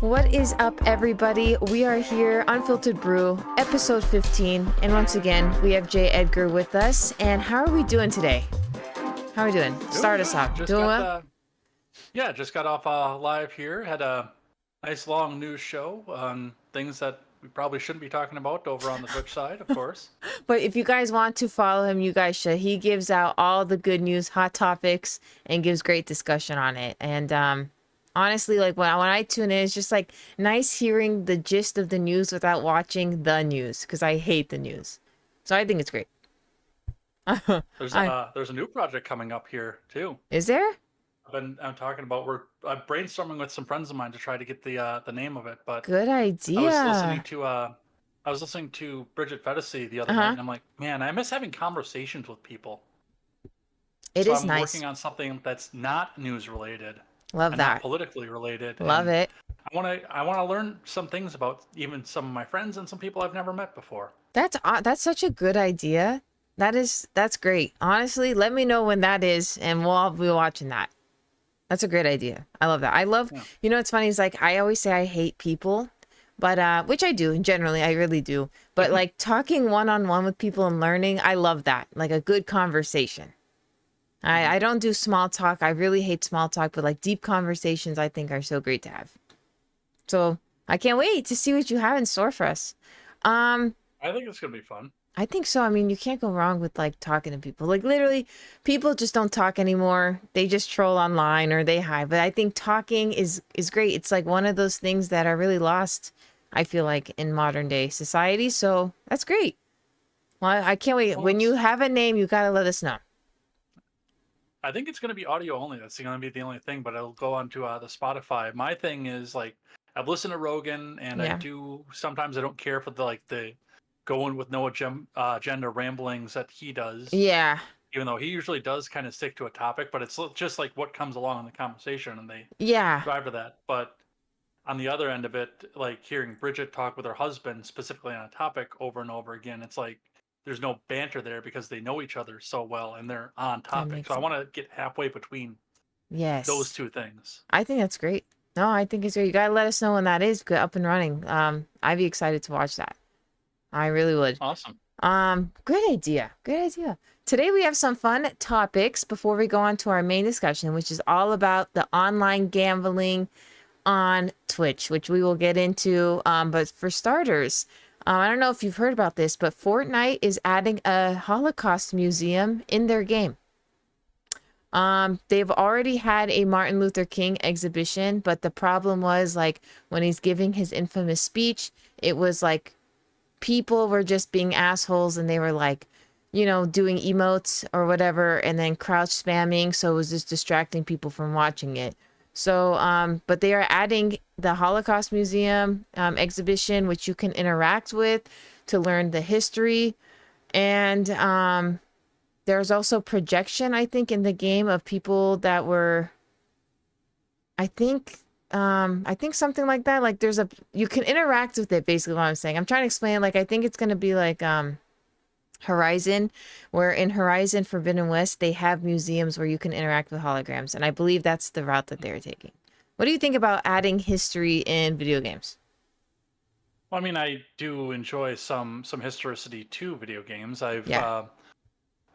What is up, everybody? We are here, Unfiltered Brew, episode 15. And once again, we have J. Edgar with us. And how are we doing today? How are we doing? Start us off. Doing well? Just got off live here. Had a nice long news show on things that we probably shouldn't be talking about over on the Twitch side, of course. But if you guys want to follow him, you guys should. He gives out all the good news, hot topics, and gives great discussion on it. And honestly, like when I tune in, it's just like nice hearing the gist of the news without watching the news, because I hate the news. So I think it's great. There's a new project coming up here too. Is there? I'm talking about I'm brainstorming with some friends of mine to try to get the name of it. But good idea. I was listening to Bridget Fedesi the other night, and I'm like, man, I miss having conversations with people. I'm nice. Working on something that's not news related. Love that. Not politically related. Love it. I want to learn some things about even some of my friends and some people I've never met before. That's such a good idea. That's great. Honestly, let me know when that is, and we'll all be watching that. That's a great idea. I love that. You know, what's funny is like I always say I hate people, but which I do generally, I really do. But like talking one-on-one with people and learning, I love that. Like a good conversation. I don't do small talk. I really hate small talk, but like deep conversations I think are so great to have. So I can't wait to see what you have in store for us. I think it's going to be fun. I think so. I mean, you can't go wrong with like talking to people. Like literally, people just don't talk anymore. They just troll online or they hide. But I think talking is great. It's like one of those things that are really lost, I feel like, in modern day society. So that's great. Well, I can't wait. When you have a name, you got to let us know. I think it's going to be audio only. That's going to be the only thing, but it'll go onto the Spotify. My thing is like I've listened to Rogan, and sometimes I don't care for the going with no agenda ramblings that he does. Yeah. Even though he usually does kind of stick to a topic, but it's just like what comes along in the conversation, and they drive to that. But on the other end of it, like hearing Bridget talk with her husband specifically on a topic over and over again, it's like there's no banter there because they know each other so well and they're on topic. So I want to get halfway between those two things. I think that's great. No, I think it's great. You got to let us know when that is up and running. I'd be excited to watch that. I really would. Awesome. Good idea. Good idea. Today we have some fun topics before we go on to our main discussion, which is all about the online gambling on Twitch, which we will get into. But for starters, I don't know if you've heard about this, but Fortnite is adding a Holocaust museum in their game. They've already had a Martin Luther King exhibition, but the problem was like when he's giving his infamous speech, it was like people were just being assholes and they were like, you know, doing emotes or whatever and then crouch spamming. So it was just distracting people from watching it. So, but they are adding the Holocaust Museum exhibition, which you can interact with to learn the history. And there's also projection, I think, in the game of people that were, I think, I think something like that. Like there's you can interact with it, basically what I'm saying. I'm trying to explain, like, I think it's going to be like, Horizon, where in Horizon Forbidden West, they have museums where you can interact with holograms. And I believe that's the route that they're taking. What do you think about adding history in video games? Well, I mean, I do enjoy some historicity to video games. Yeah.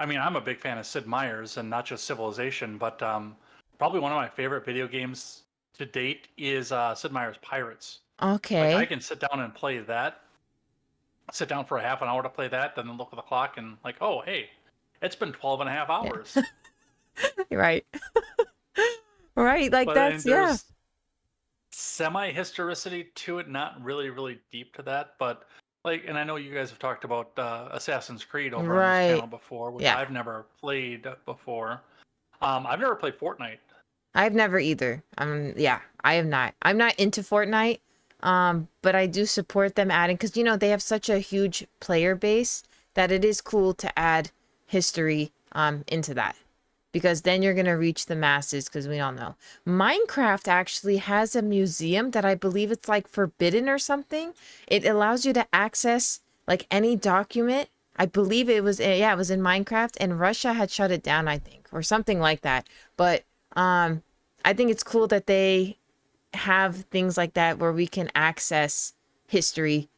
I mean, I'm a big fan of Sid Meier's and not just Civilization, but probably one of my favorite video games to date is Sid Meier's Pirates. Like, I Okay. can sit down and play that, sit down for a half an hour to play that, then look at the clock and like, oh, hey, it's been 12 and a half Yeah. hours. Right. Right. Like But and that's, yeah. there's semi-historicity to it, not really, really deep to that, but like, and I know you guys have talked about Assassin's Creed over on this channel Right. before, which Yeah. I've never played before. I've never played Fortnite. I've never either. Yeah, I have not. I'm not into Fortnite. But I do support them adding, because they have such a huge player base that it is cool to add history into that. Because then you're gonna reach the masses, because we all know. Minecraft actually has a museum that I believe it's like forbidden or something. It allows you to access like any document. I believe it was, yeah, it was in Minecraft, and Russia had shut it down, I think, or something like that. But I think it's cool that they have things like that where we can access history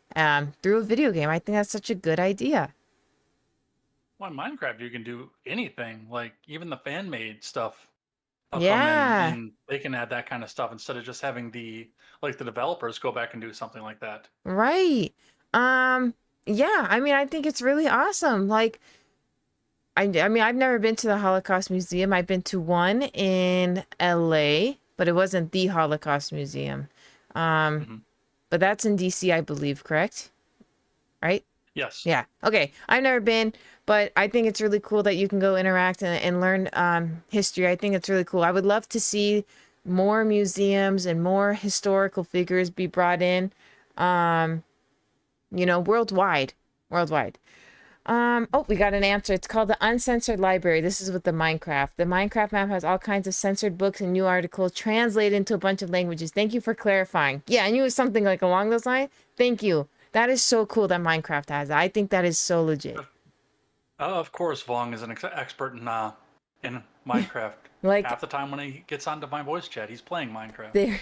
through a video game. I think that's such a good idea. Well, in Minecraft, you can do anything, like even the fan-made stuff come in, Yeah, and they can add that kind of stuff instead of just having the developers go back and do something like that. right. Um, yeah, I mean, I think it's really awesome. Like, I mean, I've never been to the Holocaust Museum. I've been to one in LA, but it wasn't the Holocaust Museum. Um, Hmm. but that's in DC, I believe, correct? Right? Yes. Yeah. Okay. I've never been, but I think it's really cool that you can go interact and learn history. I think it's really cool. I would love to see more museums and more historical figures be brought in, um, worldwide. Worldwide. Oh, we got an answer. It's called the Uncensored Library. This is with the Minecraft. The Minecraft map has all kinds of censored books and new articles translated into a bunch of languages. Thank you for clarifying. Yeah, I knew it was something like along those lines. Thank you. That is so cool that Minecraft has that. I think that is so legit. Of course, Vong is an expert in Minecraft. Like Half the time when he gets onto my voice chat, he's playing Minecraft. there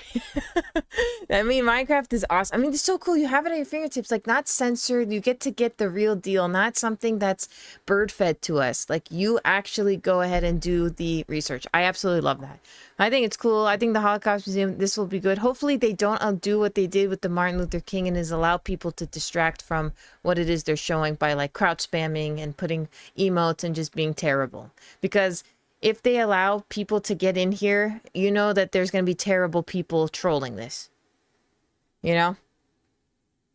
I mean, Minecraft is awesome. I mean, it's so cool. You have it at your fingertips, like not censored. You get the real deal, not something that's bird fed to us. Like you actually go ahead and do the research. I absolutely love that. I think it's cool. I think the Holocaust Museum, this will be good. Hopefully they don't undo what they did with the Martin Luther King and is allow people to distract from what it is they're showing by like crouch spamming and putting emotes and just being terrible. Because if they allow people to get in here, you know that there's going to be terrible people trolling this. You know?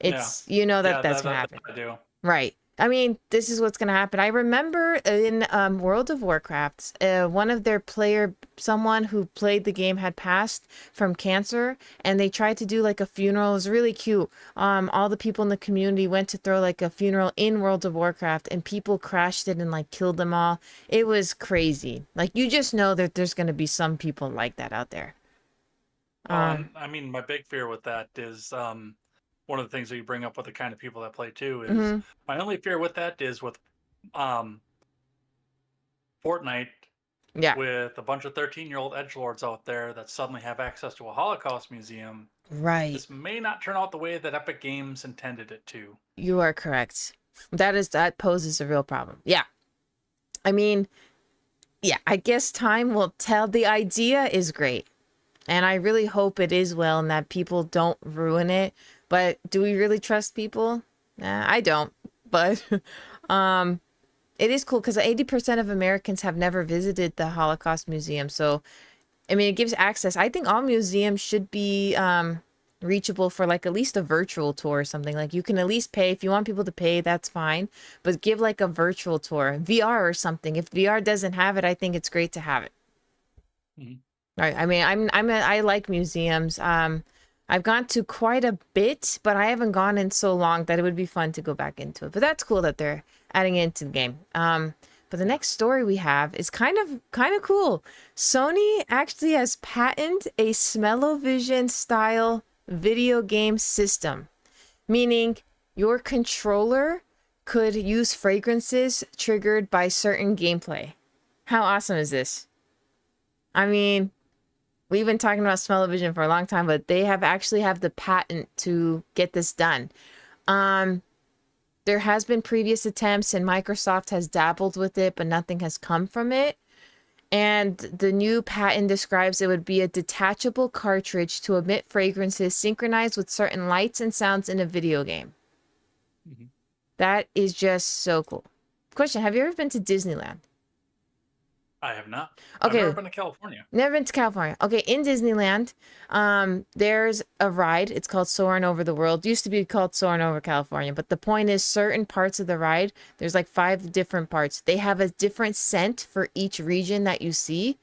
Yeah, It's, you know that yeah, that's that, going to that, happen. that I do. Right. I mean, this is what's going to happen. I remember in World of Warcraft, one of their someone who played the game had passed from cancer, and they tried to do like a funeral. It was really cute. All the people in the community went to throw like a funeral in World of Warcraft, and people crashed it and like killed them all. It was crazy. Like you just know that there's going to be some people like that out there. Oh, Um, and I mean, my big fear with that is one of the things that you bring up with the kind of people that play too is mhm. my only fear with that is with um, Fortnite Yeah. with a bunch of 13-year-old edgelords out there that suddenly have access to a Holocaust museum. Right. This may not turn out the way that Epic Games intended it to. You are correct. That poses a real problem. Yeah. I mean, yeah, I guess time will tell. The idea is great. And I really hope it is well and that people don't ruin it. But do we really trust people? I don't. But um it is cool because 80% of Americans have never visited the Holocaust Museum. So I mean, it gives access. I think all museums should be reachable for like at least a virtual tour or something. Like you can at least pay. If you want people to pay, that's fine. But give like a virtual tour, VR or something. If VR doesn't have it, I think it's great to have it. Mhm. Right. I mean, I like museums. I've gone to quite a bit, but I haven't gone in so long that it would be fun to go back into it. But that's cool that they're adding it into the game. But the next story we have is kind of cool. Sony actually has patented a smell-o-vision style video game system, meaning your controller could use fragrances triggered by certain gameplay. How awesome is this? I mean, we've been talking about smell-o-vision for a long time, but they actually have the patent to get this done. There has been previous attempts and Microsoft has dabbled with it, but nothing has come from it. And the new patent describes it would be a detachable cartridge to emit fragrances synchronized with certain lights and sounds in a video game. Mm-hmm. That is just so cool. Question, have you ever been to Disneyland? I have not. Okay. I've never been to California. Never been to California. Okay, in Disneyland, there's a ride. It's called Soarin' Over the World. It used to be called Soarin' Over California, but the point is certain parts of the ride, there's like 5 different parts. They have a different scent for each region that you see,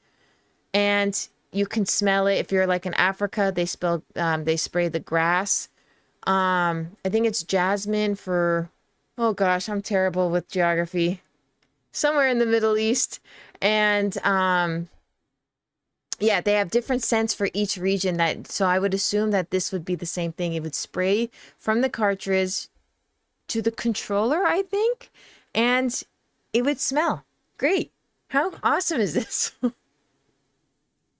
and you can smell it. If you're like in Africa, they spray the grass. I think it's jasmine for, oh gosh, I'm terrible with geography. Somewhere in the Middle East. And yeah, they have different scents for each region, so I would assume that this would be the same thing. It would spray from the cartridge to the controller, I think, and it would smell great. How awesome is this? When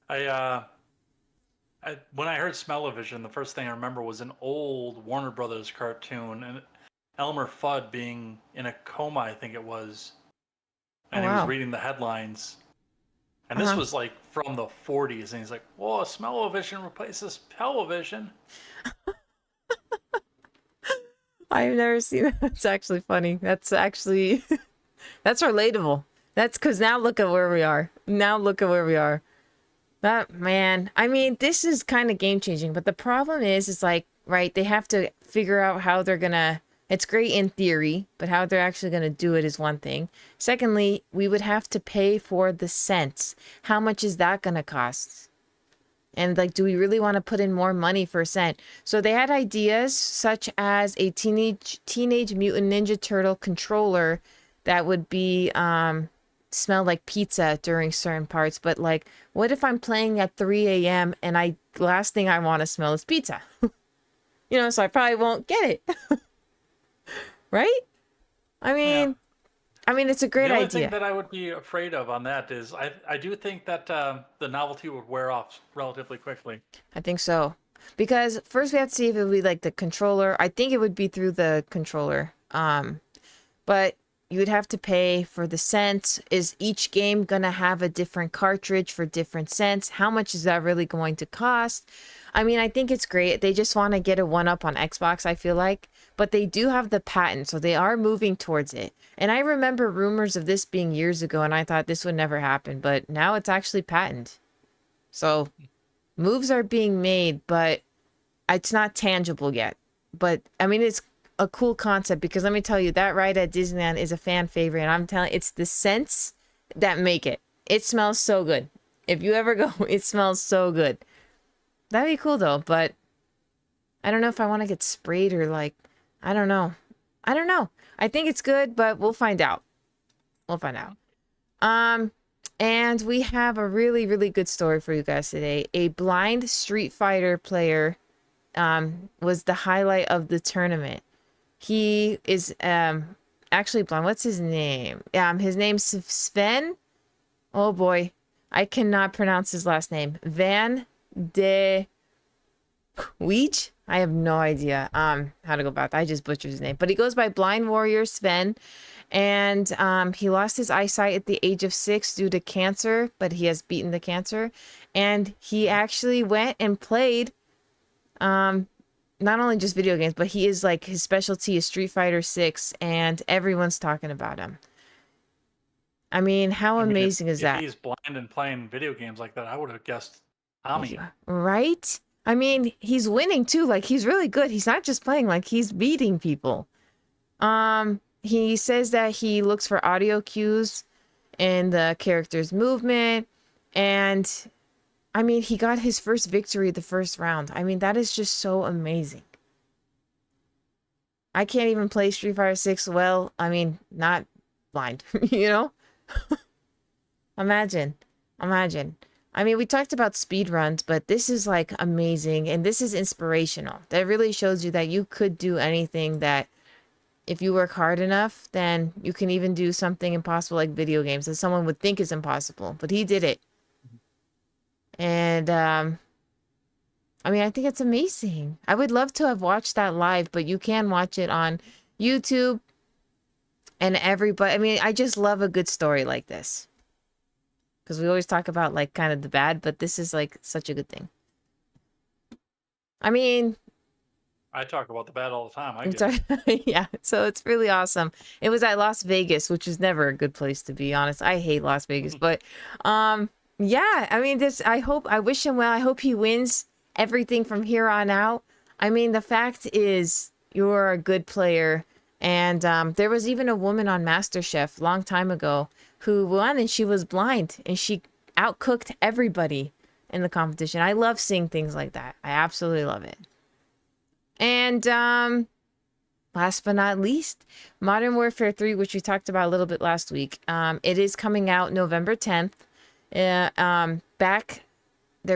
I heard smell-o-vision, the first thing I remember was an old Warner Brothers cartoon and Elmer Fudd being in a coma, I think it was. And he was reading the headlines. And this was like from the 40s. And he's like, whoa, smell-o-vision replaces television. I've never seen that. That's actually funny. That's actually, that's relatable. That's because now look at where we are. That, man, I mean, this is kind of game-changing. But the problem is like, right, they have to figure out how they're going to, it's great in theory, but how they're actually going to do it is one thing. Secondly, we would have to pay for the scents. How much is that going to cost? And like, do we really want to put in more money for a scent? So they had ideas such as a Teenage Mutant Ninja Turtle controller that would be smell like pizza during certain parts. But like, what if I'm playing at 3 a.m. and last thing I want to smell is pizza? So I probably won't get it. Right? I mean, it's a great idea. The only thing that I would be afraid of on that is I do think that the novelty would wear off relatively quickly. I think so. Because first we have to see if it would be like the controller. I think it would be through the controller. But you would have to pay for the scents. Is each game going to have a different cartridge for different scents? How much is that really going to cost? I mean, I think it's great. They just want to get a one-up on Xbox, I feel like. But they do have the patent, so they are moving towards it. And I remember rumors of this being years ago, and I thought this would never happen. But now it's actually patented. So moves are being made, but it's not tangible yet. But, I mean, it's a cool concept because let me tell you, that ride at Disneyland is a fan favorite. And I'm telling you, it's the scents that make it. It smells so good. If you ever go, it smells so good. That'd be cool though, but I don't know if I want to get sprayed or like, I don't know. I think it's good, but we'll find out. And we have a really, really good story for you guys today. A blind Street Fighter player was the highlight of the tournament. He is actually blind. What's his name? His name's Sven. Oh boy, I cannot pronounce his last name. Van de Weege? I have no idea how to go about that. I just butchered his name. But he goes by Blind Warrior Sven. And he lost his eyesight at the age of 6 due to cancer, but he has beaten the cancer. And he actually went and played not only just video games, but he is like, his specialty is Street Fighter 6, and everyone's talking about him. I mean, how amazing is that? If he's blind and playing video games like that, I would have guessed Tommy. Right? I mean, he's winning too. Like, he's really good. He's not just playing, like, he's beating people. He says that he looks for audio cues in the character's movement, and I mean, he got his first victory the first round. I mean, that is just so amazing. I can't even play Street Fighter 6 well. I mean, not blind, you know? Imagine. Imagine. I mean, we talked about speed runs, but this is like amazing and this is inspirational. That really shows you that you could do anything, that if you work hard enough, then you can even do something impossible like video games that someone would think is impossible. But he did it. And I mean, I think it's amazing. I would love to have watched that live, but you can watch it on YouTube and everybody. I mean, I just love a good story like this. Because we always talk about like kind of the bad, but this is like such a good thing. I mean, I talk about the bad all the time. I get it. Yeah, so it's really awesome. It was at Las Vegas, which is never a good place to be honest. I hate Las Vegas, but yeah, I mean, I wish him well. I hope he wins everything from here on out. I mean, the fact is you're a good player, and there was even a woman on MasterChef a long time ago who won, and she was blind, and she outcooked everybody in the competition. I love seeing things like that. I absolutely love it. And last but not least, Modern Warfare 3, which we talked about a little bit last week. It is coming out November 10th. They're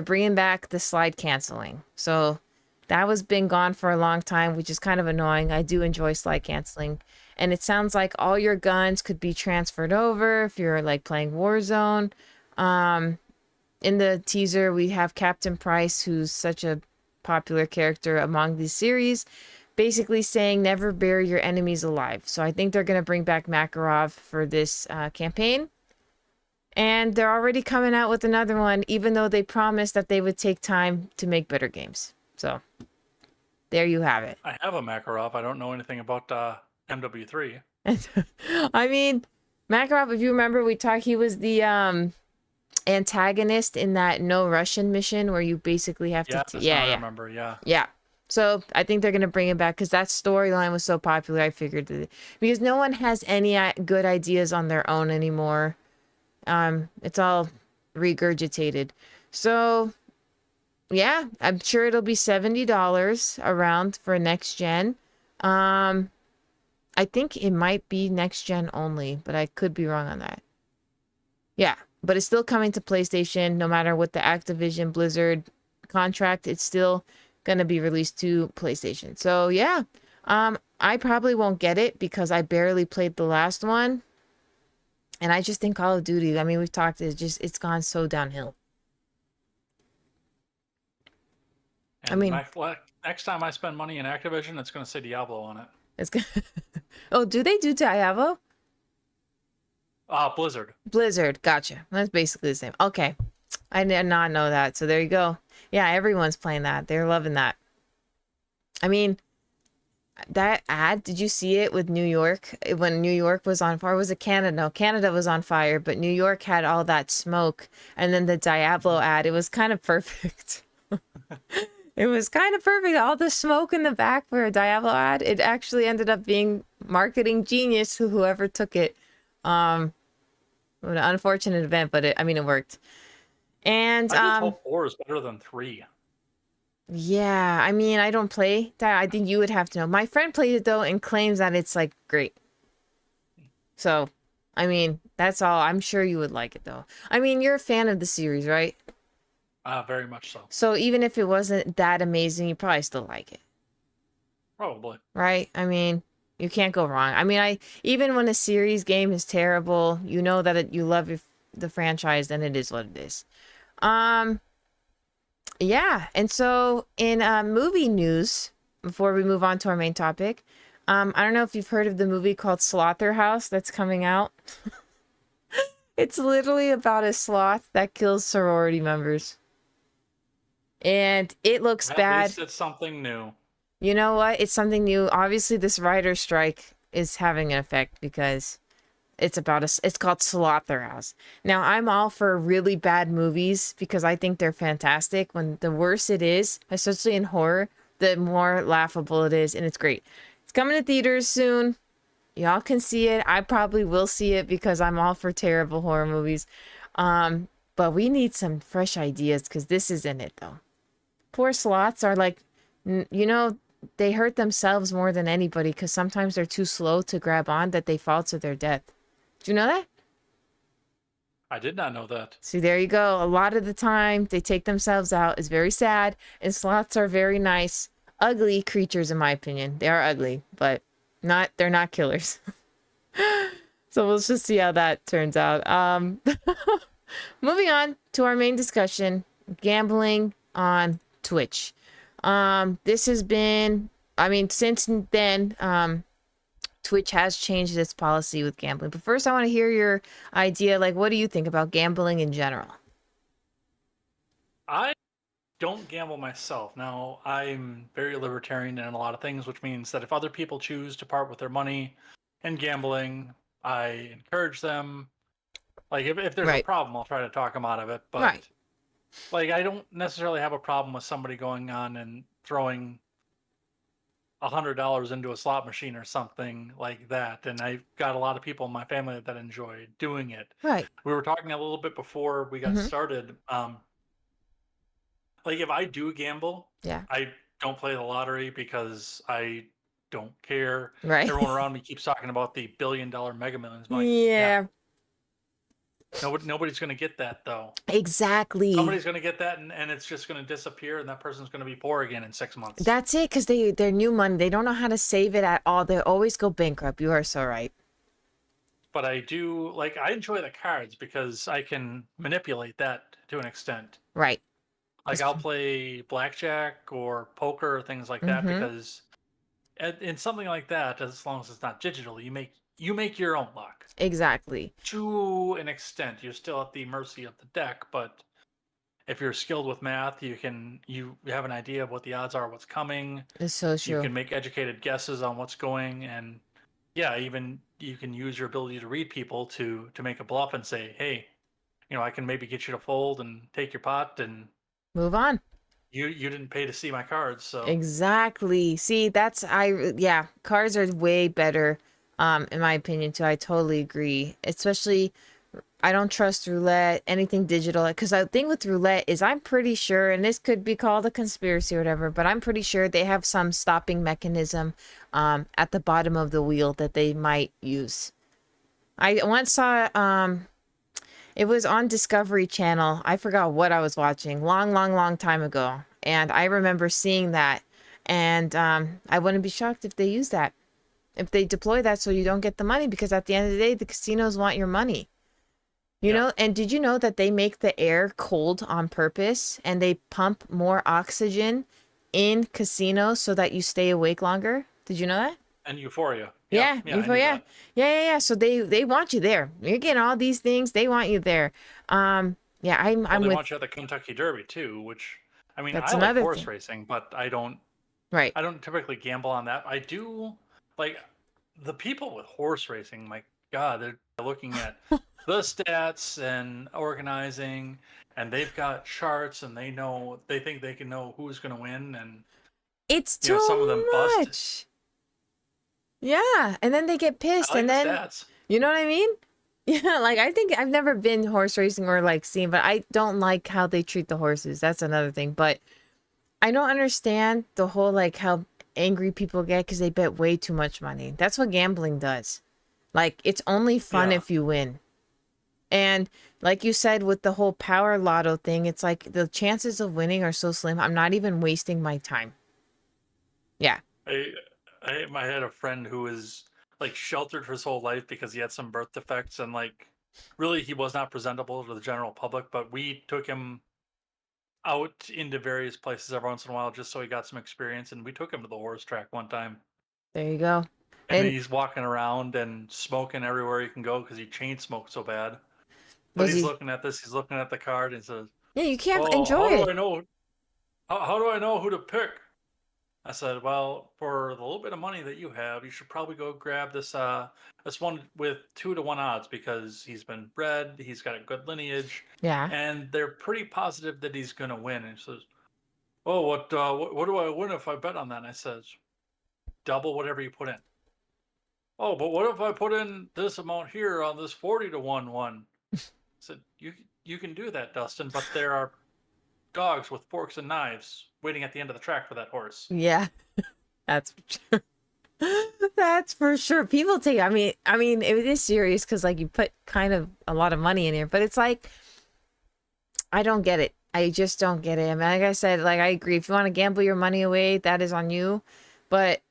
bringing back the slide canceling. So that was been gone for a long time, which is kind of annoying. I do enjoy slide canceling. And it sounds like all your guns could be transferred over if you're like playing Warzone. In the teaser, we have Captain Price, who's such a popular character among these series, basically saying never bury your enemies alive. So I think they're going to bring back Makarov for this campaign. And they're already coming out with another one, even though they promised that they would take time to make better games. So there you have it. I have a Makarov. I don't know anything about MW3. I mean, Makarov, if you remember, he was the antagonist in that No Russian mission where you basically have to... I remember, yeah. Yeah. So I think they're going to bring it back because that storyline was so popular. I figured that because no one has any good ideas on their own anymore. It's all regurgitated. So yeah, I'm sure it'll be $70 around for next gen. I think it might be next gen only, but I could be wrong on that. Yeah, but it's still coming to PlayStation no matter what the Activision Blizzard contract. It's still going to be released to PlayStation. So yeah, I probably won't get it because I barely played the last one. And I just think Call of Duty, I mean, we've talked, it's gone so downhill. And I mean, next time I spend money in Activision, it's going to say Diablo on it. It's gonna... Oh, do they do Diablo? Blizzard. Blizzard, gotcha. That's basically the same. Okay. I did not know that. So there you go. Yeah, everyone's playing that. They're loving that. I mean, that ad, did you see it with New York? When New York was on fire, was it Canada? No, Canada was on fire, but New York had all that smoke. And then the Diablo ad, it was kind of perfect. It was kind of perfect. All the smoke in the back for a Diablo ad. It actually ended up being marketing genius, whoever took it. An unfortunate event, but it worked. And I just hope 4 is better than 3. Yeah, I mean, I don't play that. I think you would have to know. My friend played it though and claims that it's like great. So, I mean, that's all. I'm sure you would like it though. I mean, you're a fan of the series, right? Very much so. So even if it wasn't that amazing, you probably still like it. Probably. Right? I mean, you can't go wrong. I mean, even when a series game is terrible, you know that you love the franchise, then it is what it is. Yeah, and so in movie news, before we move on to our main topic, I don't know if you've heard of the movie called Slaughterhouse that's coming out. It's literally about a sloth that kills sorority members. And it looks bad. At least it's something new. You know what? It's something new. Obviously, this writer's strike is having an effect because it's called Slaughterhouse. Now, I'm all for really bad movies because I think they're fantastic. When the worse it is, especially in horror, the more laughable it is, and it's great. It's coming to theaters soon. Y'all can see it. I probably will see it because I'm all for terrible horror movies. But we need some fresh ideas because this isn't it though. Poor slots are like, you know, they hurt themselves more than anybody because sometimes they're too slow to grab on that they fall to their death. Do you know that? I did not know that. See, there you go. A lot of the time they take themselves out. It's very sad. And sloths are very nice, ugly creatures, in my opinion. They are ugly, but they're not killers. So we'll just see how that turns out. Moving on to our main discussion, gambling on Twitch. This has been, I mean, since then, Twitch has changed its policy with gambling. But first, I want to hear your idea. Like, what do you think about gambling in general? I don't gamble myself. Now, I'm very libertarian in a lot of things, which means that if other people choose to part with their money in gambling, I encourage them. Like, if there's a Right. problem, I'll try to talk them out of it. But, Right. like, I don't necessarily have a problem with somebody going on and throwing $100 into a slot machine or something like that. And I've got a lot of people in my family that enjoy doing it. Right. We were talking a little bit before we got Mm-hmm. started. Like if I do gamble, Yeah. I don't play the lottery because I don't care. Right. Everyone around me keeps talking about the $1 billion Mega Millions. I'm like, yeah, Yeah. nobody's going to get that though. Exactly. Somebody's going to get that, and it's just going to disappear, and that person's going to be poor again in 6 months. That's it, because they're new money. They don't know how to save it at all. They always go bankrupt. You are so right. But I do like I enjoy the cards because I can manipulate that to an extent. Right. Like I'll play blackjack or poker or things like that Mm-hmm. because in something like that, as long as it's not digital, you make your own luck. Exactly. To an extent, you're still at the mercy of the deck, but if you're skilled with math, you have an idea of what the odds are, what's coming. It's so You true. can make educated guesses on what's going, and yeah, even you can use your ability to read people to make a bluff and say, hey, I can maybe get you to fold and take your pot, and Move on. you didn't pay to see my cards, so Exactly. See, yeah, cars are way better, in my opinion too. I totally agree. Especially, I don't trust roulette, anything digital. Because the thing with roulette is I'm pretty sure, and this could be called a conspiracy or whatever, but I'm pretty sure they have some stopping mechanism, at the bottom of the wheel that they might use. I once saw, it was on Discovery Channel. I forgot what I was watching long, long, long time ago. And I remember seeing that. And I wouldn't be shocked if they use that. If they deploy that so you don't get the money, because at the end of the day, the casinos want your money. You yeah. know, and did you know that they make the air cold on purpose and they pump more oxygen in casinos so that you stay awake longer? Did you know that? And Euphoria. Yeah, Yeah, yeah, I knew yeah, that. yeah. So they want you there. You're getting all these things. They want you there. Yeah, Well, I'm they with. want you at the Kentucky Derby too, which I mean, That's I like another horse thing. racing, but I don't Right. I don't typically gamble on that. I do like the people with horse racing, my God, they're looking at the stats and organizing, and they've got charts, and they think they can know who's going to win, and It's some of them too bust. much. Yeah, and then they get I pissed, like and the then stats. you know what I mean? Yeah, like I think I've never been horse racing or like seen, but I don't like how they treat the horses. That's another thing. But I don't understand the whole like how angry people get because they bet way too much money. That's what gambling does. Like it's only fun Yeah, if you win. And like you said with the whole power lotto thing, it's like the chances of winning are so slim. I'm not even wasting my time. Yeah. I I had a friend who was like sheltered for his whole life because he had some birth defects, and like really he was not presentable to the general public, but we took him out into various places every once in a while just so he got some experience, and we took him to the horse track one time, There you go. and And he's walking around and smoking everywhere he can go because he chain smoked so bad. But was he's he? looking at this, he's looking at the card and says, Yeah, you can't oh, enjoy how do it. I know how do I know who to pick? I said, well, for the little bit of money that you have, you should probably go grab this one with 2-to-1 odds because he's been bred, he's got a good lineage, Yeah. and they're pretty positive that he's going to win. And he says, oh, what do I win if I bet on that? And I says, double whatever you put in. Oh, but what if I put in this amount here on this 40-to-1 one? I said, you can do that, Dustin, but there are dogs with forks and knives waiting at the end of the track for that horse. Yeah, that's true. That's for sure. People take. I mean, it is serious because like you put kind of a lot of money in here, but it's like I don't get it. I just don't get it. I mean, like I said, like I agree. If you want to gamble your money away, that is on you. But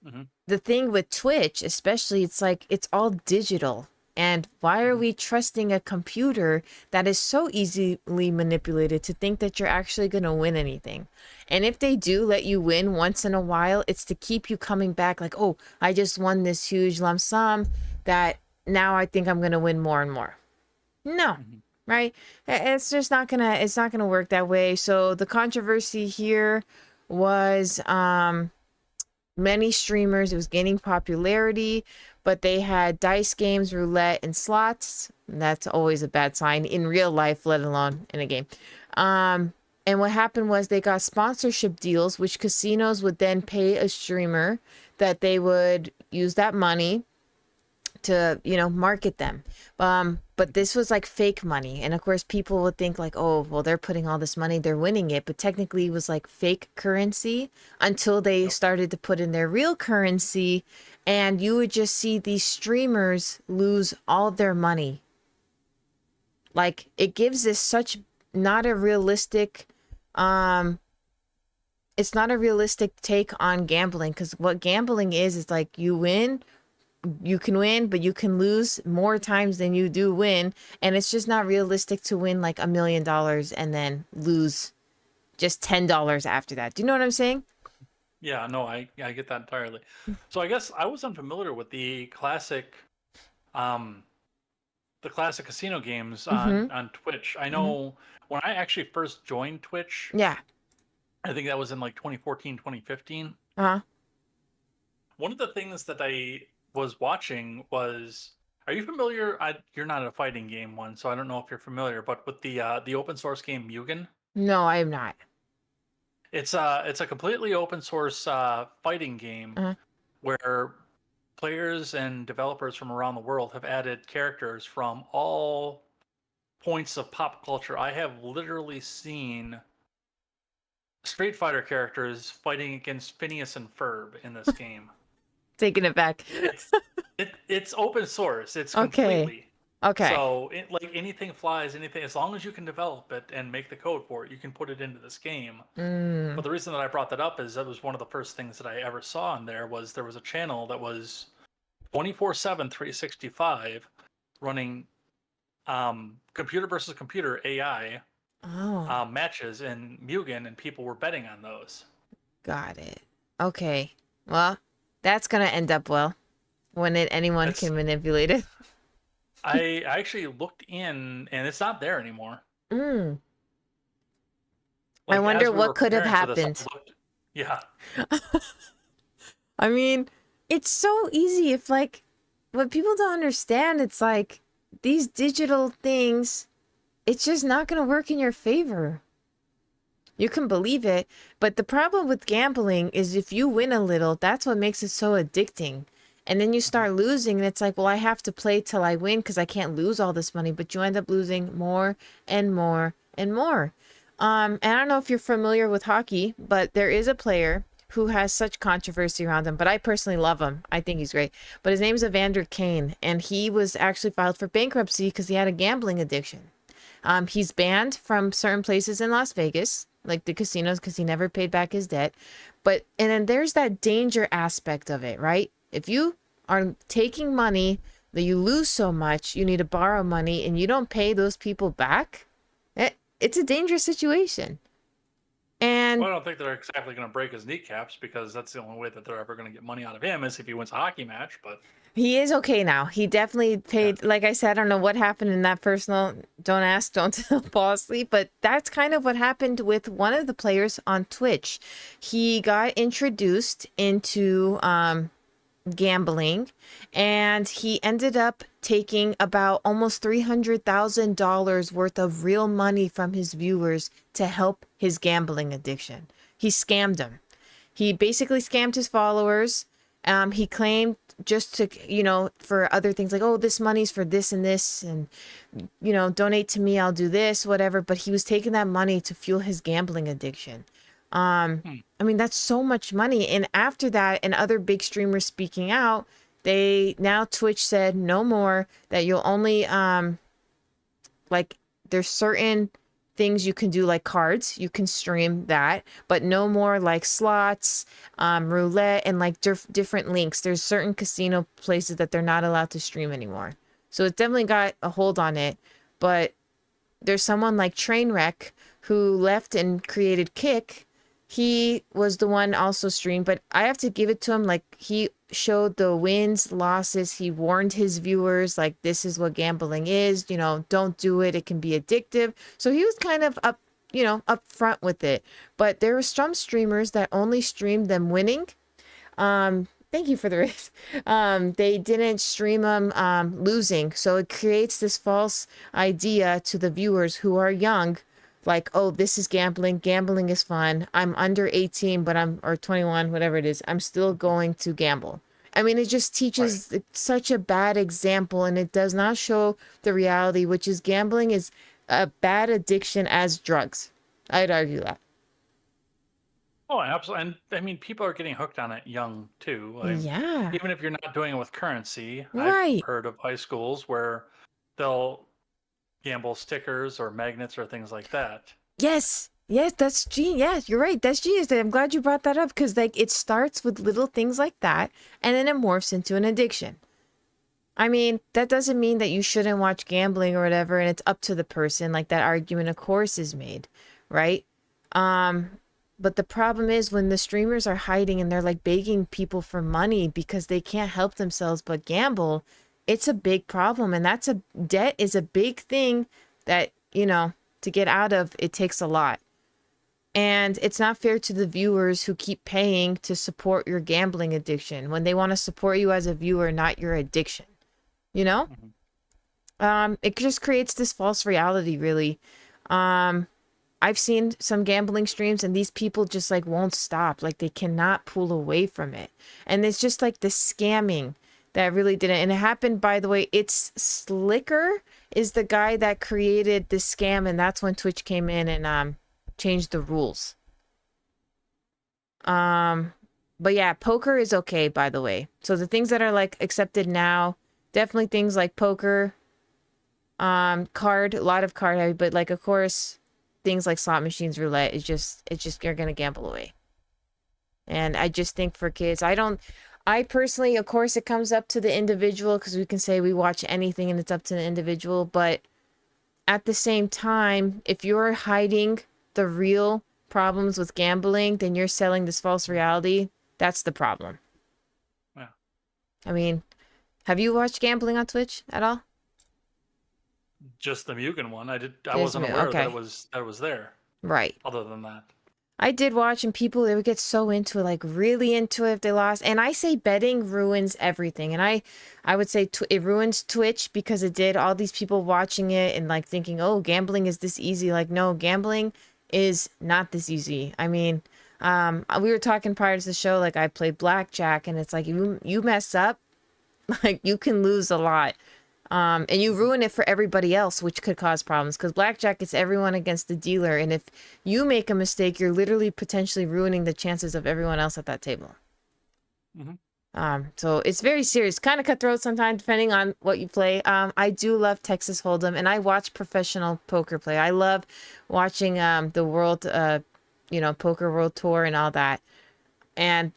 the thing with Twitch, especially, it's like it's all digital. And why are we trusting a computer that is so easily manipulated to think that you're actually going to win anything? And if they do let you win once in a while, it's to keep you coming back like, oh, I just won this huge lump sum that now I think I'm going to win more and more. No, right? It's just it's not gonna work that way. So the controversy here was many streamers, it was gaining popularity, but they had dice games, roulette, and slots. That's always a bad sign in real life, let alone in a game. And what happened was they got sponsorship deals, which casinos would then pay a streamer that they would use that money to, you know, market them. But this was like fake money. And of course, people would think like, oh, well, they're putting all this money, they're winning it. But technically, it was like fake currency until they started to put in their real currency. And you would just see these streamers lose all of their money. Like, it gives this such not a realistic, it's not a realistic take on gambling. Because what gambling is like you win, you can win, but you can lose more times than you do win. And it's just not realistic to win like $1 million and then lose just $10 after that. Do you know what I'm saying? Yeah, no, I get that entirely. So I guess I was unfamiliar with the classic casino games on Twitch. I know when I actually first joined Twitch, yeah, I think that was in like 2014, 2015. One of the things that I was watching was, are you familiar? You're not a fighting game one, so I don't know if you're familiar, but with the open source game Mugen. No, I am not. It's a completely open source fighting game where players and developers from around the world have added characters from all points of pop culture. I have literally seen Street Fighter characters fighting against Phineas and Ferb in this game. Taking it back. It's open source. It's okay. completely. Okay. So like anything flies, anything, as long as you can develop it and make the code for it, you can put it into this game. But the reason that I brought that up is that was one of the first things that I ever saw in there was a channel that was 24/7, 365 running computer versus computer AI matches in Mugen, and people were betting on those. Got it. Okay. Well, that's going to end up well when anyone can manipulate it. I actually looked in, and it's not there anymore. Like, I wonder what could have happened. Yeah. I mean, it's so easy if like what people don't understand, it's like these digital things, it's just not going to work in your favor. You can believe it, but the problem with gambling is if you win a little, that's what makes it so addicting. And then you start losing, and it's like, well, I have to play till I win because I can't lose all this money, but you end up losing more and more and more. And I don't know if you're familiar with hockey, but there is a player who has such controversy around him, but I personally love him. I think he's great. But his name is Evander Kane, and he was actually filed for bankruptcy because he had a gambling addiction. He's banned from certain places in Las Vegas, like the casinos, because he never paid back his debt. And then there's that danger aspect of it, right? If you are taking money that you lose so much, you need to borrow money, and you don't pay those people back, it's a dangerous situation. And well, I don't think they're exactly going to break his kneecaps, because that's the only way that they're ever going to get money out of him is if he wins a hockey match. But he is okay now. He definitely paid. Like I said, I don't know what happened in that personal. Don't ask, don't fall asleep. But that's kind of what happened with one of the players on Twitch. He got introduced into gambling, and he ended up taking about almost $300,000 worth of real money from his viewers to help his gambling addiction. He scammed them. He basically scammed his followers. He claimed just to, you know, for other things like, oh, this money's for this and this, and, you know, donate to me, I'll do this, whatever. But he was taking that money to fuel his gambling addiction. Hmm. I mean, that's so much money. And after that, and other big streamers speaking out, they now Twitch said no more, that you'll only like there's certain things you can do, like cards, you can stream that, but no more like slots, roulette, and like different links. There's certain casino places that they're not allowed to stream anymore. So it definitely got a hold on it. But there's someone like Trainwreck who left and created Kick. He was the one also streamed, but I have to give it to him. Like, he showed the wins, losses. He warned his viewers, like, this is what gambling is. You know, don't do it. It can be addictive. So he was kind of up, you know, up front with it. But there were some streamers that only streamed them winning. Thank you for the risk. They didn't stream them losing. So it creates this false idea to the viewers who are young, like, oh, this is gambling. Gambling is fun. I'm under 18, but or 21, whatever it is. I'm still going to gamble. I mean, it just Right. teaches such a bad example, and it does not show the reality, which is gambling is a bad addiction as drugs. I'd argue that. Oh, absolutely. And I mean, people are getting hooked on it young too. Like, Yeah, even if you're not doing it with currency, I've right. heard of high schools where they'll gamble stickers or magnets or things like that. Yes. Yes, that's genius. Yes, you're right. That's genius. I'm glad you brought that up, because like it starts with little things like that, and then it morphs into an addiction. I mean, that doesn't mean that you shouldn't watch gambling or whatever, and it's up to the person. Like, that argument, of course, is made, right? But the problem is when the streamers are hiding and they're like begging people for money because they can't help themselves but gamble, it's a big problem. And debt is a big thing that, you know, to get out of, it takes a lot. And it's not fair to the viewers who keep paying to support your gambling addiction when they want to support you as a viewer, not your addiction, you know? Mhm. It just creates this false reality, really. Um, I've seen some gambling streams, and these people just like won't stop. Like, they cannot pull away from it. And it's just like the scamming that really didn't. And it happened, by the way, it's Slicker is the guy that created the scam, and that's when Twitch came in and changed the rules. Um, but yeah, poker is okay, by the way. So the things that are like accepted now, definitely things like poker, card, a lot of card heavy, but like, of course, things like slot machines, roulette is just you're gonna gamble away. And I just think for kids, I personally, of course, it comes up to the individual, because we can say we watch anything and it's up to the individual. But at the same time, if you're hiding the real problems with gambling, then you're selling this false reality. That's the problem. Yeah. I mean, have you watched gambling on Twitch at all? Just the Mugen one. I Just wasn't me. aware Okay. that it was there. Right. Other than that. I did watch, and people, they would get so into it, like really into it if they lost. And I say betting ruins everything. And I would say it ruins Twitch, because it did. All these people watching it and like thinking, oh, gambling is this easy. Like, no, gambling is not this easy. I mean, we were talking prior to the show, like I played blackjack, and it's like you mess up, like you can lose a lot. And you Mhm. ruin it for everybody else, which could cause problems, because blackjack is everyone against the dealer. And if you make a mistake, you're literally potentially ruining the chances of everyone else at that table. Mhm. So it's very serious, kind of cutthroat sometimes, depending on what you play. I do love Texas Hold'em, and I watch professional poker play. I love watching the world, poker world tour and all that. And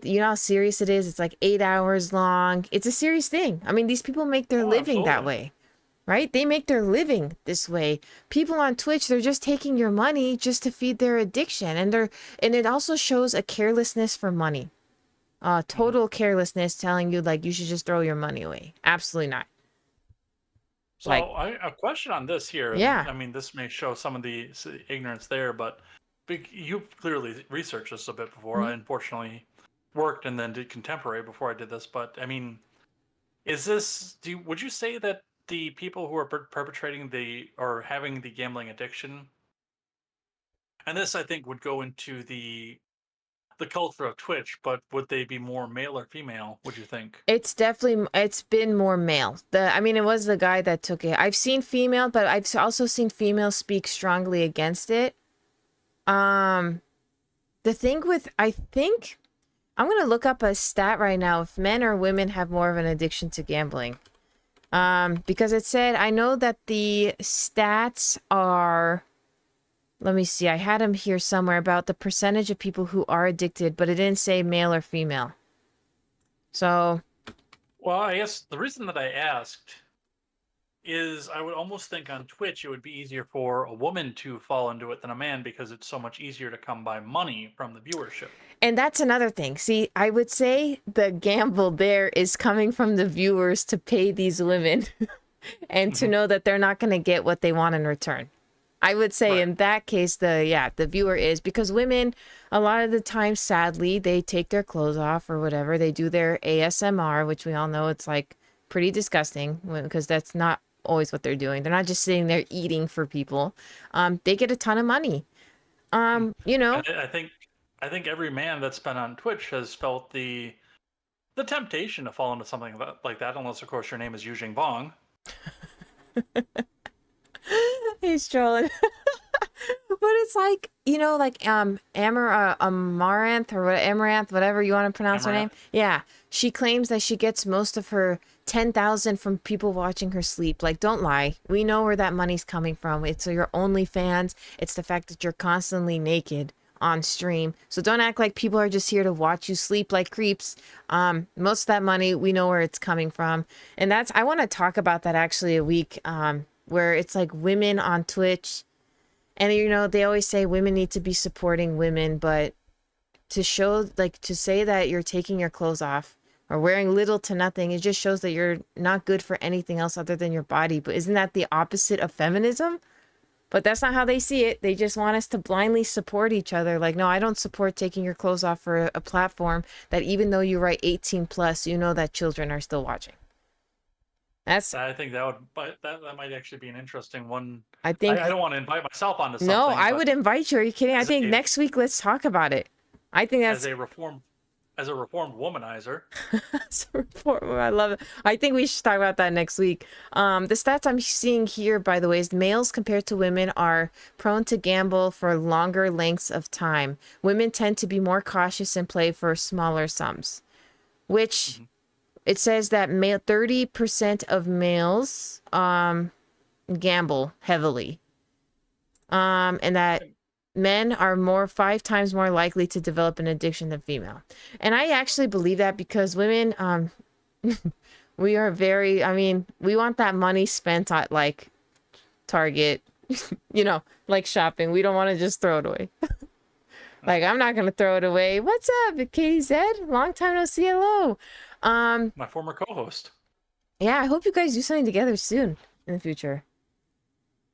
you know how serious it is? It's like 8 hours long. It's a serious thing. I mean, these people make their Oh, living that absolutely. way, right? They make their living this way. People on Twitch, they're just taking your money just to feed their addiction. And it also shows a carelessness for money. Mhm. Total carelessness, telling you like you should just throw your money away. Absolutely not. Like, So, a question on this here, and yeah. I mean, this may show some of the ignorance there, but you've clearly researched this a bit before. I Mhm. unfortunately worked and then did contemporary before I did this, but I mean, is this? Would you say that the people who are perpetrating the or having the gambling addiction, and this I think would go into the the culture of Twitch, but would they be more male or female, would you think? It's been more male. I mean, it was the guy that took it. I've seen female, but I've also seen females speak strongly against it. Um, the thing with, I think I'm gonna look up a stat right now if men or women have more of an addiction to gambling. Because it said, I know that the stats are, let me see, I had them here somewhere about the percentage of people who are addicted, but it didn't say male or female. So, well, I guess the reason that I asked is I would almost think on Twitch it would be easier for a woman to fall into it than a man because it's so much easier to come by money from the viewership. and that's another thing. See, I would say the gamble there is coming from the viewers to pay these women and to know that they're not going to get what they want in return. I would say in that case, the viewer is, because women, a lot of the time, sadly, they take their clothes off or whatever. They do their ASMR, which we all know it's like pretty disgusting because that's not always what they're doing. They're not just sitting there eating for people. They get a ton of money. You know. And I think every man that's been on Twitch has felt the temptation to fall into something like that, unless of course your name is Yu Jing Bong. He's trolling. But it's like, you know, like Amaranth or what, Amaranth, whatever you want to pronounce her name. Yeah, she claims that she gets most of her 10,000 from people watching her sleep. Like, don't lie. We know where that money's coming from. It's your OnlyFans. It's the fact that you're constantly naked on stream. So don't act like people are just here to watch you sleep like creeps. Most of that money, we know where it's coming from. And I want to talk about that actually a week, where it's like women on Twitch. And, you know, they always say women need to be supporting women, but to show, like, to say that you're taking your clothes off or wearing little to nothing, it just shows that you're not good for anything else other than your body. But isn't that the opposite of feminism? But that's not how they see it. They just want us to blindly support each other. Like, no, I don't support taking your clothes off for a platform that even though you write 18 plus, you know that children are still watching. I think that might actually be an interesting one. I think, I don't want to invite myself onto something. no, I would invite you. Are you kidding? I think next week let's talk about it. I think that's as a reformed womanizer. I love it. I think we should talk about that next week. The stats I'm seeing here, by the way, is males compared to women are prone to gamble for longer lengths of time. Women tend to be more cautious and play for smaller sums, which it says that 30% of males gamble heavily, and that men are 5 times more likely to develop an addiction than female. And I actually believe that because women, we are very, I mean, we want that money spent at like Target, you know, like shopping. We don't want to just throw it away. Like, I'm not going to throw it away. What's up, Katie Zed? Long time no see. Hello. My former co-host. Yeah, I hope you guys do something together soon in the future.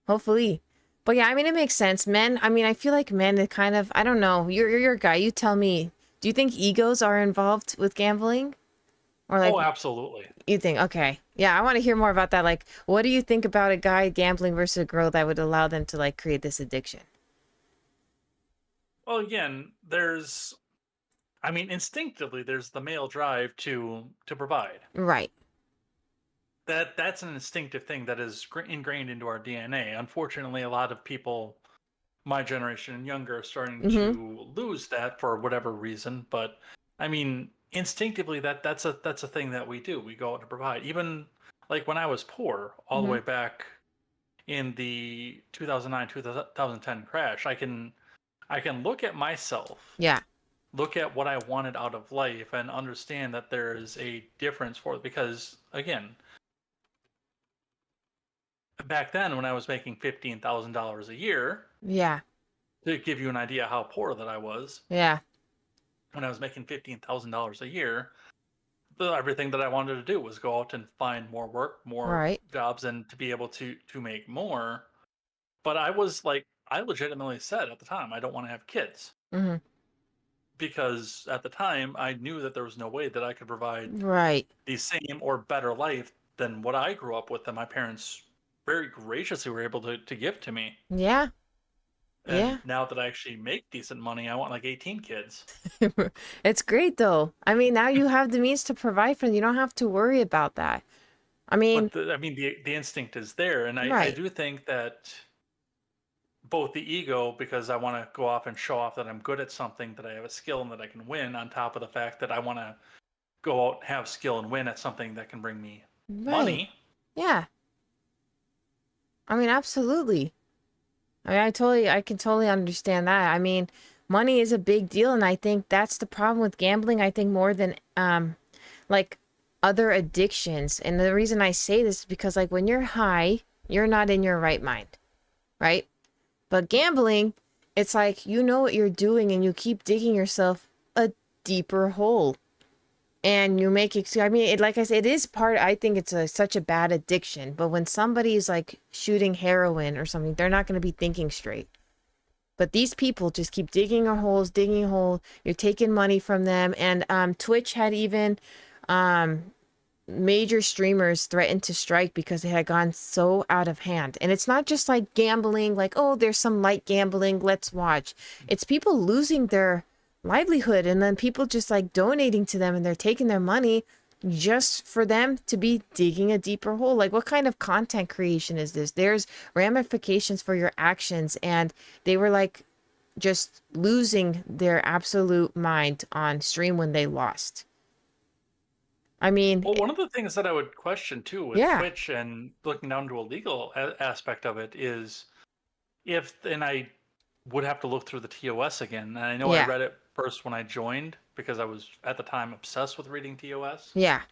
Hopefully. But yeah, I mean, it makes sense. Men, I mean, I feel like men are kind of, I don't know. You're a guy. You tell me. Do you think egos are involved with gambling? Or like, oh, absolutely. You think, okay. Yeah, I want to hear more about that. Like, what do you think about a guy gambling versus a girl that would allow them to like create this addiction? Well, again, instinctively, there's the male drive to provide. Right. That's an instinctive thing that is ingrained into our DNA. Unfortunately, a lot of people, my generation and younger, are starting to lose that for whatever reason. But I mean, instinctively, that's a thing that we do. We go out to provide. Even like when I was poor, all the way back in the 2009 2010 crash, I can look at myself. Yeah. Look at what I wanted out of life and understand that there is a difference for it. Because again, back then when I was making $15,000 a year. Yeah. To give you an idea how poor that I was. Yeah. When I was making $15,000 a year, everything that I wanted to do was go out and find more work, more jobs, and to be able to make more. But I was like, I legitimately said at the time, I don't want to have kids. Because at the time, I knew that there was no way that I could provide the same or better life than what I grew up with, that my parents very graciously were able to give to me. Yeah. And Yeah. now that I actually make decent money, I want like 18 kids. It's great though. I mean, now you have the means to provide for them. You don't have to worry about that. I mean, But the instinct is there, and I right. do think that both the ego, because I want to go off and show off that I'm good at something, that I have a skill and that I can win, on top of the fact that I want to go out and have skill and win at something that can bring me Right. money. Yeah. I mean, absolutely. I mean, I can totally understand that. I mean, money is a big deal, and I think that's the problem with gambling. I think more than like other addictions. And the reason I say this is because like when you're high, you're not in your right mind, right? But gambling, it's like you know what you're doing and you keep digging yourself a deeper hole. And you make it, I mean, like I said, it is part, I think it's such a bad addiction. But when somebody's like shooting heroin or something, they're not going to be thinking straight. But these people just keep digging a holes, digging a hole. You're taking money from them. And Twitch had even um, major streamers threatened to strike because they had gone so out of hand. And it's not just like gambling, like, oh, there's some light gambling, let's watch. It's people losing their livelihood and then people just like donating to them and they're taking their money just for them to be digging a deeper hole. Like, what kind of content creation is this? There's ramifications for your actions. And they were like just losing their absolute mind on stream when they lost. I mean, Well, one of the things that I would question too with yeah, Twitch and looking down to a legal aspect of it is if, and I would have to look through the TOS again. And I know I yeah, read it first when I joined because I was at the time obsessed with reading TOS. yeah.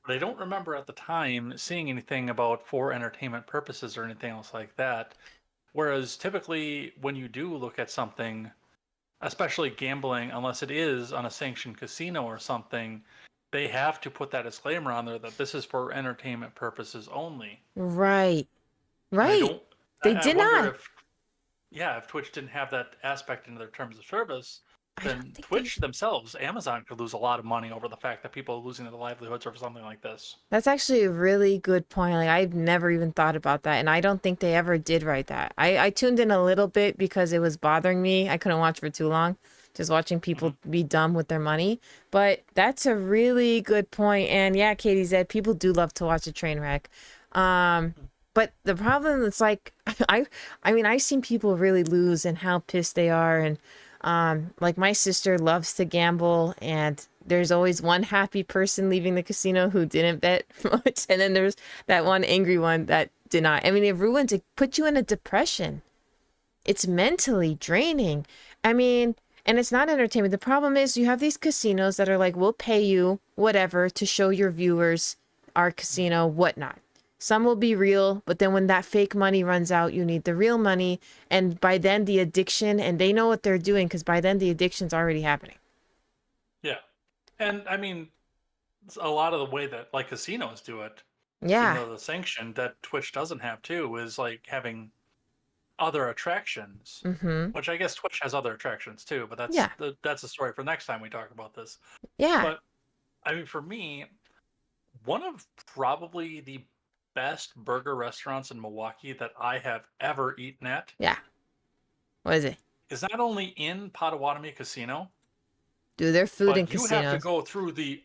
But I don't remember at the time seeing anything about for entertainment purposes or anything else like that. Whereas typically, when you do look at something, especially gambling, unless it is on a sanctioned casino or something, they have to put that disclaimer on there that this is for entertainment purposes only. Right. And I Right. don't, They I did wonder not. if, yeah, if Twitch didn't have that aspect into their terms of service, I don't then think they. Twitch themselves, Amazon could lose a lot of money over the fact that people are losing their livelihoods over something like this. That's actually a really good point. Like I've never even thought about that, and I don't think they ever did write that. I tuned in a little bit because it was bothering me. I couldn't watch for too long, just watching people Hmm. be dumb with their money. But that's a really good point. And yeah, Katie said people do love to watch a train wreck. Um, but the problem is like I mean I've seen people really lose and how pissed they are, and like my sister loves to gamble and there's always one happy person leaving the casino who didn't bet much, and then there's that one angry one that did not. I mean, it ruins it, put you in a depression. It's mentally draining. I mean, and it's not entertainment. The problem is you have these casinos that are like, we'll pay you whatever to show your viewers our casino, whatnot. Some will be real, but then when that fake money runs out, you need the real money. And by then the addiction, and they know what they're doing because by then the addiction's already happening. Yeah. And I mean, a lot of the way that like casinos do it, even Yeah. though the sanction that Twitch doesn't have too, is like having other attractions. Mm-hmm. Which I guess Twitch has other attractions too, but Yeah. that's a story for next time we talk about this. Yeah. But I mean, for me, one of probably the best burger restaurants in Milwaukee that I have ever eaten at Yeah. What is it? is not only in Potawatomi Casino, Do their food in but you have to casinos. go through the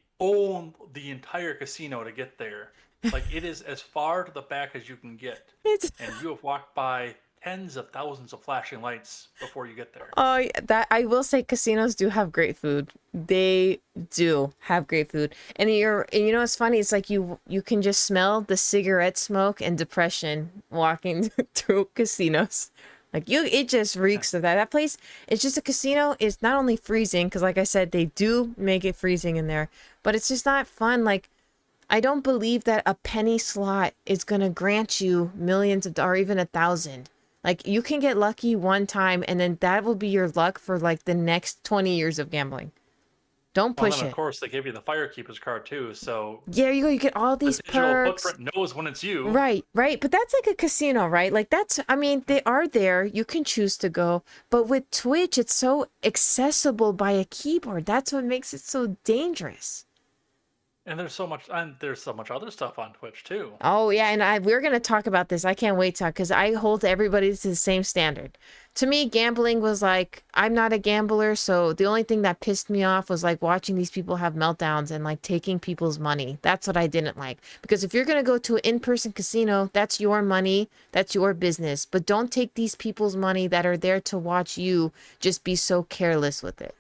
entire casino to get there. Like it is as far to the back as you can get, It's and you have walked by tens of thousands of flashing lights before you get there. oh that I will say casinos do have great food. They do have great food. And you know what's funny? It's like you can just smell the cigarette smoke and depression walking through casinos. Like you it just Yeah. reeks of that. That place, it's just a casino. It's not only freezing, because like I said, they do make it freezing in there, but it's just not fun. Like I don't believe that a penny slot is gonna grant you millions of or even 1,000. Like you can get lucky one time and then that will be your luck for like the next 20 years of gambling. Don't Well, and push then of it. course they give you the Firekeeper's card too, so There you go. You get all the these digital perks. footprint knows when it's you. Right, right. But that's like a casino, right? Like that's, I mean, they are there. You can choose to go. But with Twitch, it's so accessible by a keyboard. That's what makes it so dangerous. And there's so much other stuff on Twitch too. Oh yeah, and we're gonna talk about this. I can't wait to, because I hold everybody to the same standard. To me, gambling was like, I'm not a gambler, so the only thing that pissed me off was like watching these people have meltdowns and like taking people's money. That's what I didn't like. Because if you're gonna go to an in-person casino, that's your money, that's your business. But don't take these people's money that are there to watch you just be so careless with it.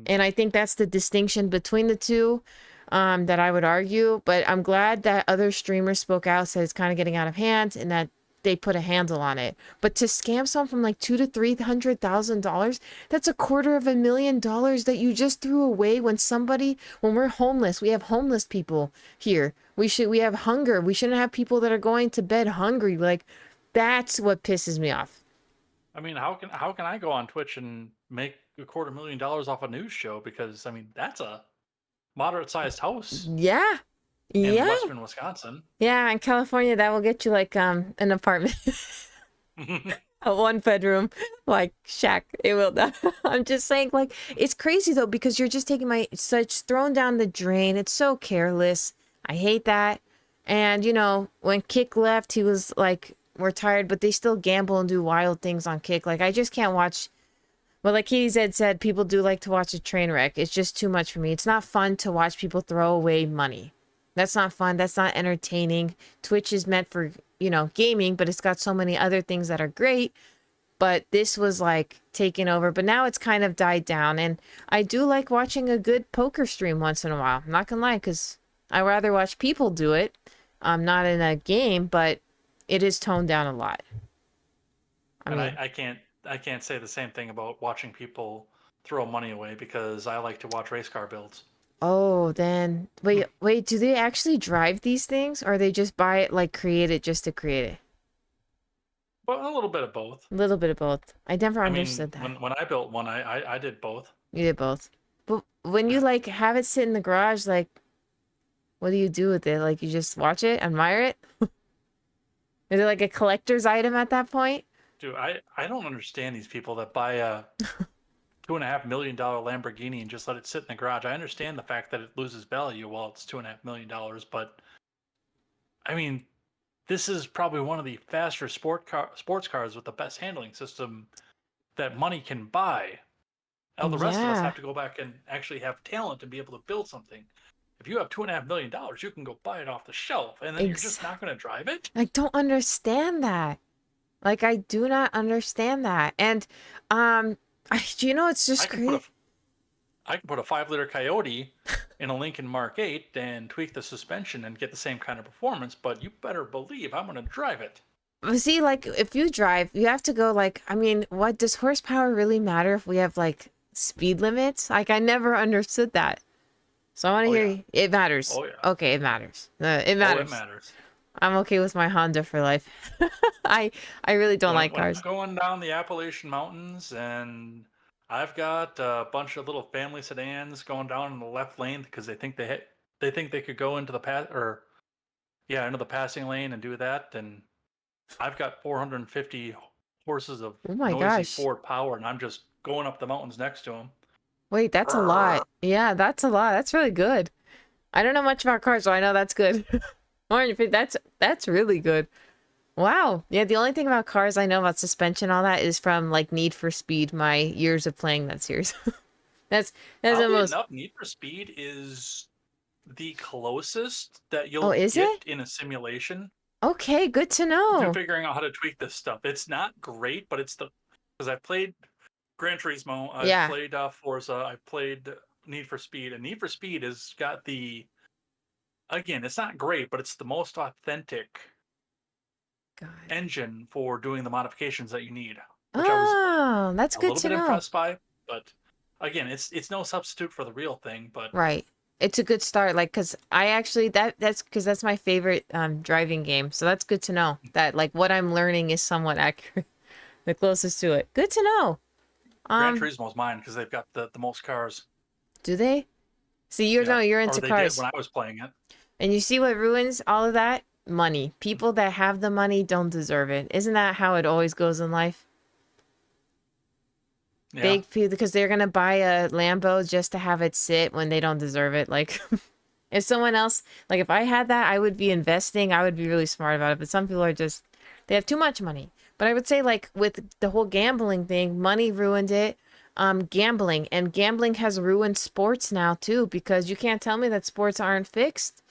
And I think that's the distinction between the two, that I would argue. But I'm glad that other streamers spoke out, said it's kind of getting out of hand, and that they put a handle on it. But to scam someone from like $200,000 to $300,000, that's $250,000 that you just threw away. When we're homeless, we have homeless people here. We have hunger. We shouldn't have people that are going to bed hungry. Like, that's what pisses me off. I mean, how can I go on Twitch and make $250,000 off a news show? Because I mean, that's a moderate sized house. Yeah. In Yeah. Western Wisconsin. Yeah, in California, that will get you like an apartment. A 1-bedroom like shack. It will. I'm just saying, like, it's crazy though, because you're just taking such thrown down the drain. It's so careless. I hate that. And you know, when Kick left, he was like, we're tired, but they still gamble and do wild things on Kick. Like, I just can't watch. Well, like he said, people do like to watch a train wreck. It's just too much for me. It's not fun to watch people throw away money. That's not fun. That's not entertaining. Twitch is meant for, you know, gaming, but it's got so many other things that are great. But this was like taking over. But now it's kind of died down. And I do like watching a good poker stream once in a while. I'm not going to lie, because I rather watch people do it. Not in a game, but it is toned down a lot. I can't say the same thing about watching people throw money away, because I like to watch race car builds. Oh, then wait, do they actually drive these things, or they just buy it, like create it just to create it? Well, a little bit of both. A little bit of both. I never understood that. When I built one, I did both. You did both. But when you like have it sit in the garage, like, what do you do with it? Like, you just watch it, admire it? Is it like a collector's item at that point? Dude, I don't understand these people that buy a $2.5 million Lamborghini and just let it sit in the garage. I understand the fact that it loses value while it's $2.5 million, but I mean, this is probably one of the faster sports cars with the best handling system that money can buy. Now the rest of us have to go back and actually have talent to be able to build something. If you have $2.5 million, you can go buy it off the shelf, and then you're just not going to drive it. I don't understand that. Like, I do not understand that. And you know, it's just crazy. I can put a 5-liter Coyote in a Lincoln Mark 8 and tweak the suspension and get the same kind of performance, but you better believe I'm going to drive it. See, like, if you drive, you have to go, like, I mean, what does horsepower really matter if we have, like, speed limits? Like, I never understood that. So I want to hear you. It matters. Oh, yeah. Okay, it matters. It matters. Oh, it matters. I'm okay with my Honda for life. I really don't like cars. I'm going down the Appalachian Mountains, and I've got a bunch of little family sedans going down in the left lane because they think they could go into the into the passing lane and do that. And I've got 450 horses of noisy Ford power, and I'm just going up the mountains next to them. Wait, that's a lot. Yeah, that's a lot. That's really good. I don't know much about cars, so I know that's good. 450, that's really good. Wow. Yeah, the only thing about cars I know about suspension, all that, is from like Need for Speed, my years of playing that series. that's the most. Enough, Need for Speed is the closest that you'll get in a simulation. Okay, good to know. To figuring out how to tweak this stuff. It's not great, but because I've played Gran Turismo, I've played Forza, I've played Need for Speed, and Need for Speed has got again, it's not great, but it's the most authentic engine for doing the modifications that you need. Which I was that's good to know. A little bit impressed by, but again, it's no substitute for the real thing. But right, it's a good start. Like, cause I actually that's my favorite driving game. So that's good to know that like what I'm learning is somewhat accurate, the closest to it. Good to know. Gran Turismo is mine because they've got the most cars. Do they? See, you're into cars. Did when I was playing it. And you see what ruins all of that? Money. People that have the money don't deserve it. Isn't that how it always goes in life? Yeah. Big people, because they're gonna buy a Lambo just to have it sit when they don't deserve it. Like, If someone else, like if I had that, I would be investing. I would be really smart about it. But some people are just, they have too much money. But I would say like with the whole gambling thing, money ruined it. Gambling and gambling has ruined sports now too, because you can't tell me that sports aren't fixed.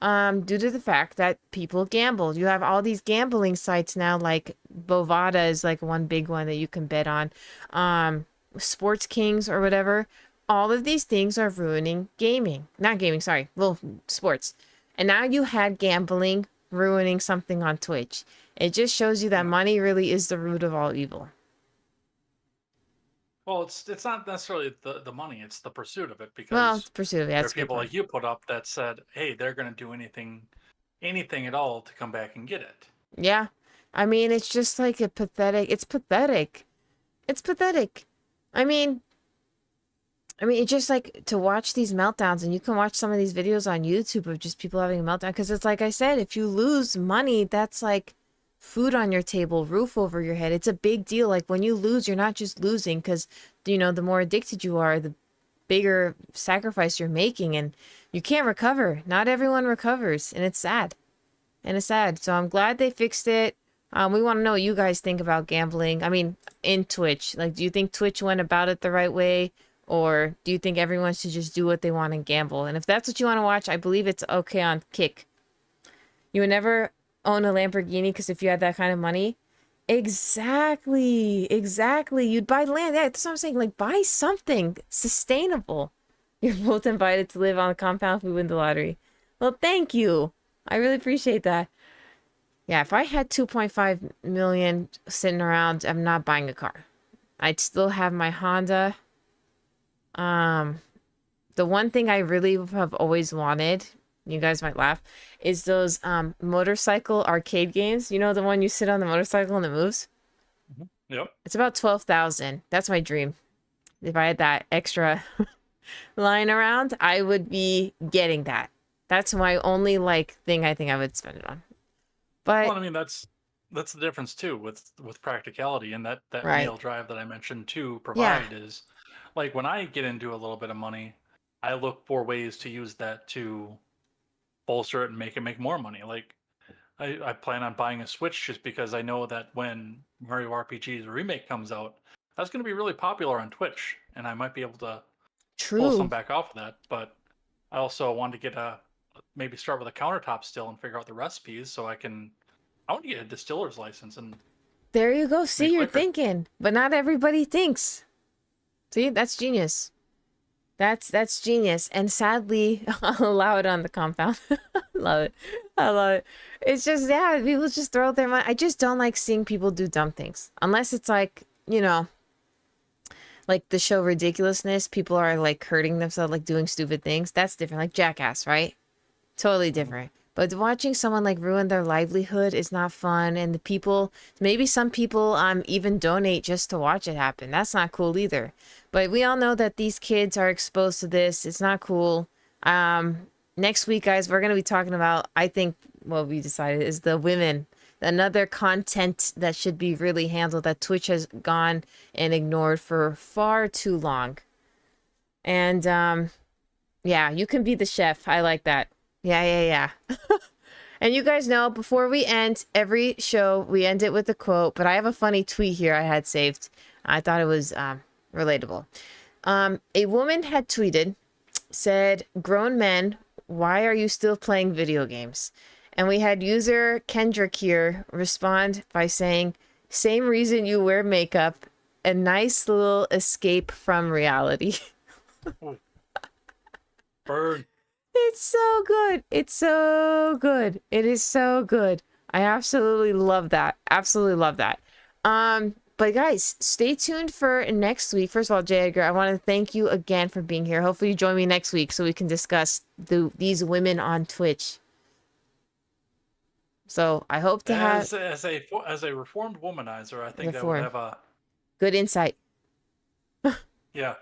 Due to the fact that people gamble. You have all these gambling sites now, like Bovada is like one big one that you can bet on. Sports Kings or whatever. All of these things are ruining gaming. Not gaming, sorry. Well, sports. And now you had gambling ruining something on Twitch. It just shows you that Yeah. money really is the root of all evil. Well, it's not necessarily the money; it's the pursuit of it. Well, Because pursuit of it. there are That's a good people point. like you put up that said, "Hey, they're going to do anything at all to come back and get it." Yeah. I mean, it's just like a pathetic. It's pathetic. It's pathetic. I mean, it's just like to watch these meltdowns, and you can watch some of these videos on YouTube of just people having a meltdown. Because it's like I said, if you lose money, that's like food on your table, roof over your head. It's a big deal. Like when you lose, you're not just losing because, the more addicted you are, the bigger sacrifice you're making, and you can't recover. Not everyone recovers, and it's sad. And it's sad. So I'm glad they fixed it. We want to know what you guys think about gambling. I mean, in Twitch. Like, do you think Twitch went about it the right way? Or do you think everyone should just do what they want and gamble? And if that's what you want to watch, I believe it's okay on Kick. You would never own a Lamborghini because if you had that kind of money, exactly, exactly. You'd buy land. Yeah, that's what I'm saying. Like, buy something sustainable. You're both invited to live on the compound if we win the lottery. Well, thank you. I really appreciate that. Yeah, if I had 2.5 million sitting around, I'm not buying a car. I'd still have my Honda. Um, the one thing I really have always wanted, you guys might laugh, is those motorcycle arcade games. You know the one you sit on the motorcycle and it moves? Yep. It's about 12,000. That's my dream. If I had that extra lying around, I would be getting that. That's my only like thing I think I would spend it on. Well, But I mean that's the difference too with practicality, and that right. male drive that I mentioned to Yeah. provide is like when I get into a little bit of money, I look for ways to use that to bolster it and make more money. Like I plan on buying a Switch just because I know that when Mario RPG's remake comes out, that's going to be really popular on Twitch, and I might be able to pull some True. back off of that. But I also want to get a maybe start with a countertop still and figure out the recipes so I want to get a distiller's license and There you go. See, make you're liquor. thinking, but not everybody thinks. See, that's genius. That's genius. And sadly, I'll allow it on the compound. Love it. I love it. It's just, yeah, people just throw their money. I just don't like seeing people do dumb things. Unless it's like, like the show Ridiculousness, people are like hurting themselves, like doing stupid things. That's different. Like Jackass, right? Totally Mhm. different. But watching someone like ruin their livelihood is not fun. And the people, maybe some people even donate just to watch it happen. That's not cool either. But we all know that these kids are exposed to this. It's not cool. Next week, guys, we're gonna be talking about, I think what we decided is the women. Another content that should be really handled that Twitch has gone and ignored for far too long. And yeah, you can be the chef. I like that. Yeah, yeah, yeah. And you guys know, before we end every show, we end it with a quote. But I have a funny tweet here I had saved. I thought it was relatable. A woman had tweeted, said, "Grown men, why are you still playing video games?" And we had user Kendrick here respond by saying, "Same reason you wear makeup, a nice little escape from reality." Ooh, burn. It's so good. It's so good. It is so good. I absolutely love that. Absolutely love that. But guys, stay tuned for next week. First of all, J. Edgar, I want to thank you again for being here. Hopefully you join me next week so we can discuss these women on Twitch. So I hope to have As a reformed womanizer, I think that would reform. have a Good insight. yeah.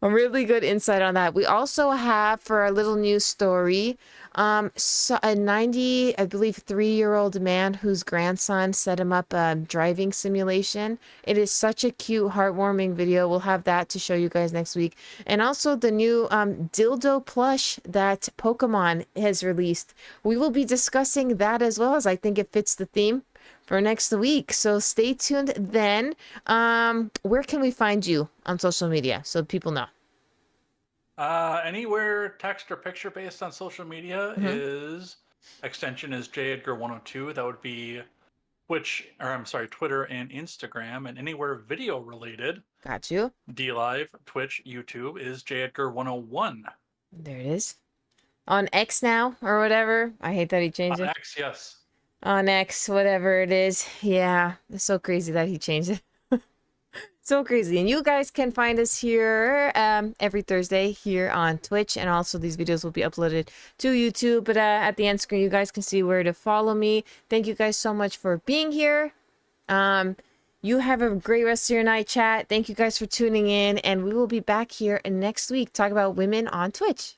A really good insight on that. We also have for our little news story, so a 90, I believe, 3-year-old man whose grandson set him up a driving simulation. It is such a cute, heartwarming video. We'll have that to show you guys next week. And also the new dildo plush that Pokemon has released. We will be discussing that as well, as I think it fits the theme for next week. So stay tuned then. Where can we find you on social media so people know? Anywhere text or picture based on social media is extension is JEdgar102. That would be Twitter and Instagram. And anywhere video related, got you. DLive, Twitch, YouTube is JEdgar101. There it is. On X now or whatever. I hate that he changed on it. X, yes. On X, whatever it is. Yeah, it's so crazy that he changed it. So crazy. And you guys can find us here every Thursday here on Twitch, and also these videos will be uploaded to YouTube. But at the end screen, you guys can see where to follow me. Thank you guys so much for being here. You have a great rest of your night, chat. Thank you guys for tuning in, and we will be back here next week talk about women on Twitch.